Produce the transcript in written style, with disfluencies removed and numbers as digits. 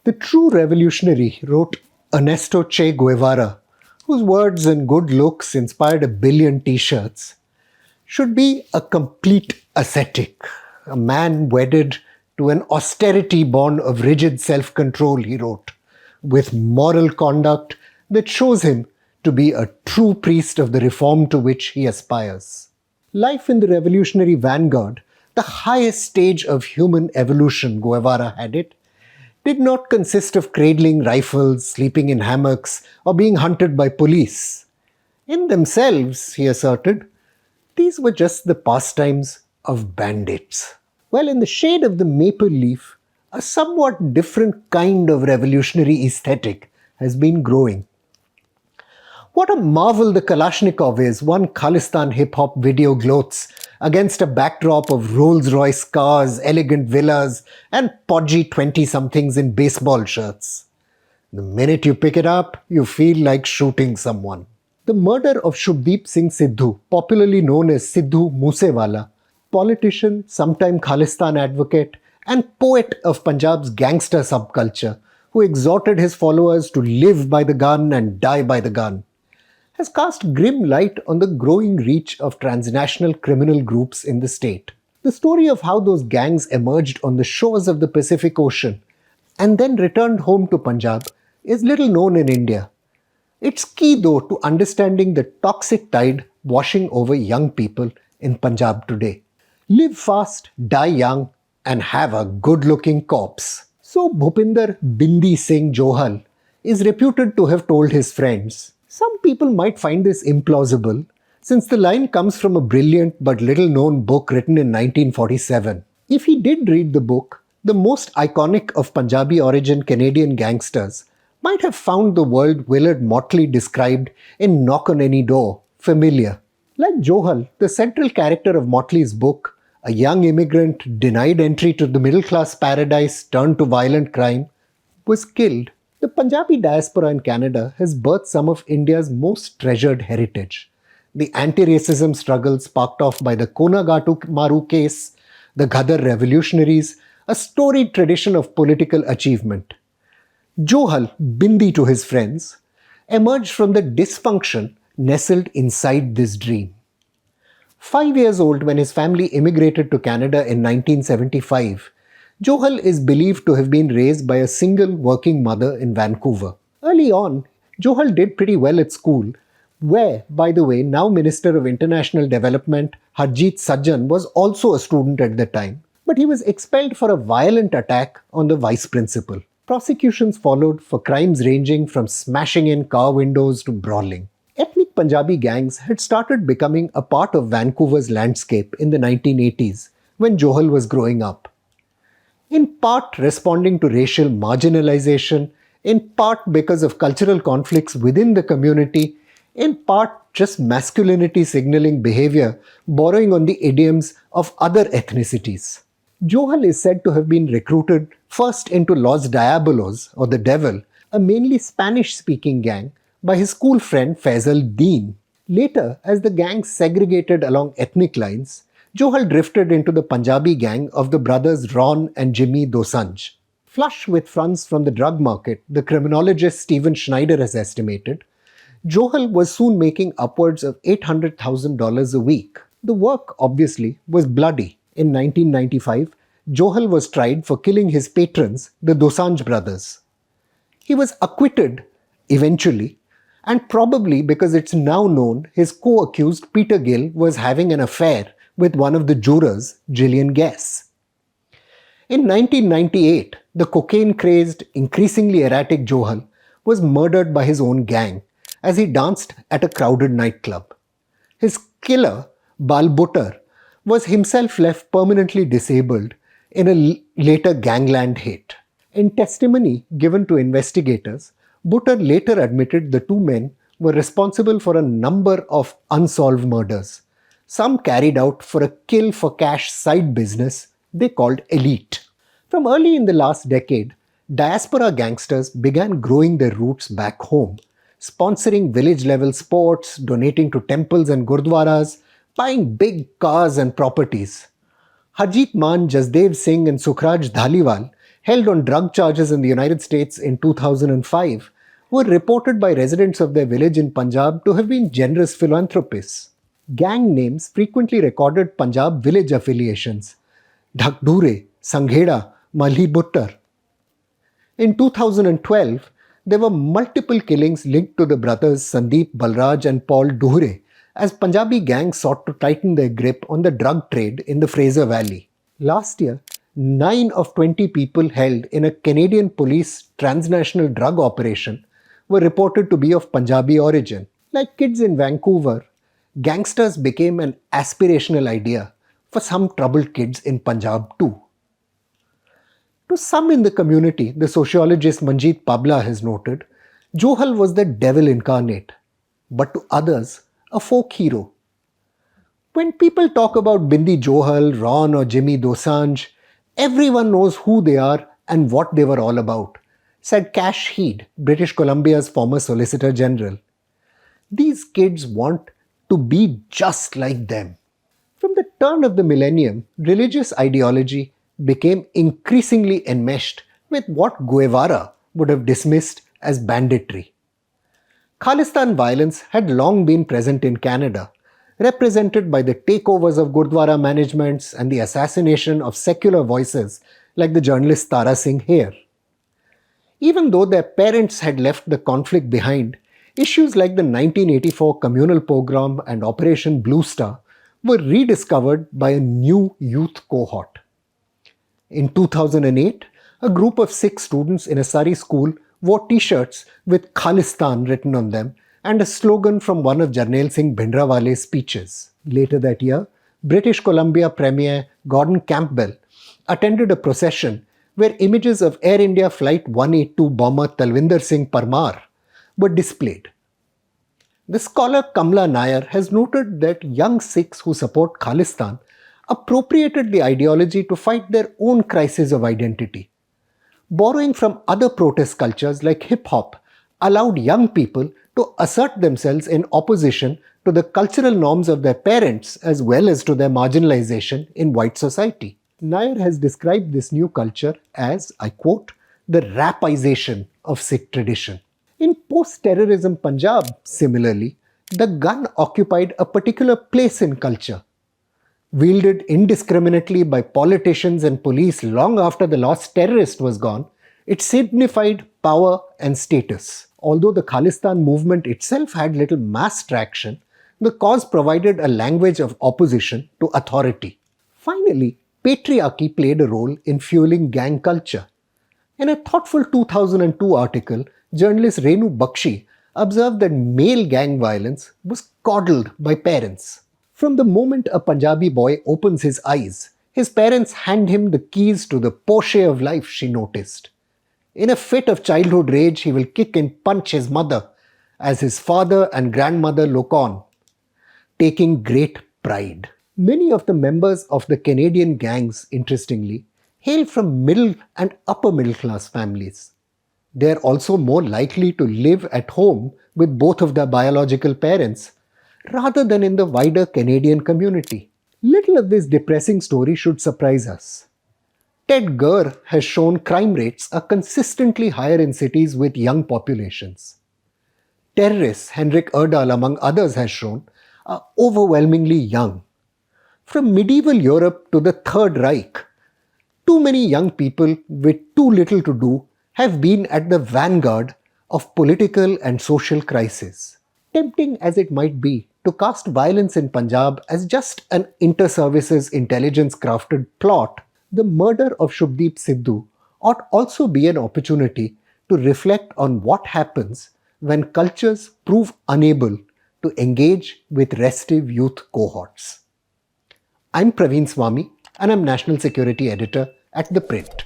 The true revolutionary, wrote Ernesto Che Guevara, whose words and good looks inspired a billion t-shirts, should be a complete ascetic, a man wedded to an austerity born of rigid self-control, he wrote, with moral conduct that shows him to be a true priest of the reform to which he aspires. Life in the revolutionary vanguard, the highest stage of human evolution, Guevara had it, did not consist of cradling rifles, sleeping in hammocks, or being hunted by police. In themselves, he asserted, these were just the pastimes of bandits. Well, in the shade of the maple leaf, a somewhat different kind of revolutionary aesthetic has been growing. What a marvel the Kalashnikov is, one Khalistan hip-hop video gloats against a backdrop of Rolls-Royce cars, elegant villas, and podgy 20-somethings in baseball shirts. The minute you pick it up, you feel like shooting someone. The murder of Shubdeep Singh Sidhu, popularly known as Sidhu Moose Wala, politician, sometime Khalistan advocate, and poet of Punjab's gangster subculture, who exhorted his followers to live by the gun and die by the gun, has cast grim light on the growing reach of transnational criminal groups in the state. The story of how those gangs emerged on the shores of the Pacific Ocean and then returned home to Punjab is little known in India. It's key, though, to understanding the toxic tide washing over young people in Punjab today. Live fast, die young, and have a good-looking corpse. So Bhupinder Bindi Singh Johal is reputed to have told his friends. Some people might find this implausible, since the line comes from a brilliant but little-known book written in 1947. If he did read the book, the most iconic of Punjabi-origin Canadian gangsters might have found the world Willard Motley described in Knock on Any Door familiar. Like Johal, the central character of Motley's book, a young immigrant denied entry to the middle-class paradise turned to violent crime, was killed. The Punjabi diaspora in Canada has birthed some of India's most treasured heritage. The anti-racism struggle sparked off by the Konagatu Maru case, the Ghadar revolutionaries, a storied tradition of political achievement. Johal, Bindi to his friends, emerged from the dysfunction nestled inside this dream. 5 years old when his family immigrated to Canada in 1975, Johal is believed to have been raised by a single working mother in Vancouver. Early on, Johal did pretty well at school, where, by the way, now Minister of International Development Harjit Sajjan was also a student at the time, but he was expelled for a violent attack on the vice principal. Prosecutions followed for crimes ranging from smashing in car windows to brawling. Ethnic Punjabi gangs had started becoming a part of Vancouver's landscape in the 1980s when Johal was growing up. In part responding to racial marginalization, in part because of cultural conflicts within the community, in part just masculinity signaling behavior borrowing on the idioms of other ethnicities. Johal is said to have been recruited first into Los Diabolos, or the Devil, a mainly Spanish-speaking gang, by his school friend Faisal Deen. Later, as the gang segregated along ethnic lines, Johal drifted into the Punjabi gang of the brothers Ron and Jimmy Dosanjh. Flush with funds from the drug market, the criminologist Stephen Schneider has estimated, Johal was soon making upwards of $800,000 a week. The work, obviously, was bloody. In 1995, Johal was tried for killing his patrons, the Dosanjh brothers. He was acquitted, eventually, and probably because it's now known his co-accused Peter Gill was having an affair with one of the jurors, Gillian Guess. In 1998, the cocaine-crazed, increasingly erratic Johal was murdered by his own gang as he danced at a crowded nightclub. His killer, Bal Buttar, was himself left permanently disabled in a later gangland hit. In testimony given to investigators, Buttar later admitted the two men were responsible for a number of unsolved murders, some carried out for a kill-for-cash side business they called Elite. From early in the last decade, diaspora gangsters began growing their roots back home, sponsoring village-level sports, donating to temples and gurdwaras, buying big cars and properties. Harjit Maan, Jasdev Singh and Sukhraj Dhaliwal held on drug charges in the United States in 2005, were reported by residents of their village in Punjab to have been generous philanthropists. Gang names frequently recorded Punjab village affiliations: Dhakdure, Sangheda, Malhi Buttar. In 2012, there were multiple killings linked to the brothers Sandeep, Balraj and Paul Duhure as Punjabi gangs sought to tighten their grip on the drug trade in the Fraser Valley. Last year, 9 of 20 people held in a Canadian police transnational drug operation were reported to be of Punjabi origin. Like kids in Vancouver, gangsters became an aspirational idea for some troubled kids in Punjab too. To some in the community, the sociologist Manjeet Pabla has noted, Johal was the devil incarnate, but to others, a folk hero. When people talk about Bindi Johal, Ron or Jimmy Dosanjh, everyone knows who they are and what they were all about, said Cash Heed, British Columbia's former Solicitor General. These kids want to be just like them. From the turn of the millennium, religious ideology became increasingly enmeshed with what Guevara would have dismissed as banditry. Khalistan violence had long been present in Canada, represented by the takeovers of Gurdwara managements and the assassination of secular voices like the journalist Tara Singh here. Even though their parents had left the conflict behind, issues like the 1984 communal pogrom and Operation Blue Star were rediscovered by a new youth cohort. In 2008, a group of 6 students in a Surrey school wore t-shirts with Khalistan written on them and a slogan from one of Jarnail Singh Bhindranwale's speeches. Later that year, British Columbia Premier Gordon Campbell attended a procession where images of Air India Flight 182 bomber Talvinder Singh Parmar were displayed. The scholar Kamla Nair has noted that young Sikhs who support Khalistan appropriated the ideology to fight their own crisis of identity. Borrowing from other protest cultures like hip-hop allowed young people to assert themselves in opposition to the cultural norms of their parents as well as to their marginalization in white society. Nair has described this new culture as, I quote, the rapization of Sikh tradition. In post-terrorism Punjab, similarly, the gun occupied a particular place in culture. Wielded indiscriminately by politicians and police long after the lost terrorist was gone, it signified power and status. Although the Khalistan movement itself had little mass traction, the cause provided a language of opposition to authority. Finally, patriarchy played a role in fueling gang culture. In a thoughtful 2002 article, journalist Renu Bakshi observed that male gang violence was coddled by parents. From the moment a Punjabi boy opens his eyes, his parents hand him the keys to the Porsche of life, she noticed. In a fit of childhood rage, he will kick and punch his mother as his father and grandmother look on, taking great pride. Many of the members of the Canadian gangs, interestingly, hail from middle and upper middle class families. They are also more likely to live at home with both of their biological parents rather than in the wider Canadian community. Little of this depressing story should surprise us. Ted Gurr has shown crime rates are consistently higher in cities with young populations. Terrorists, Henrik Erdal among others, has shown, are overwhelmingly young. From medieval Europe to the Third Reich, too many young people with too little to do have been at the vanguard of political and social crises. Tempting as it might be to cast violence in Punjab as just an inter-services intelligence-crafted plot, the murder of Shubdeep Sidhu ought also be an opportunity to reflect on what happens when cultures prove unable to engage with restive youth cohorts. I'm Praveen Swami and I'm National Security Editor at ThePrint.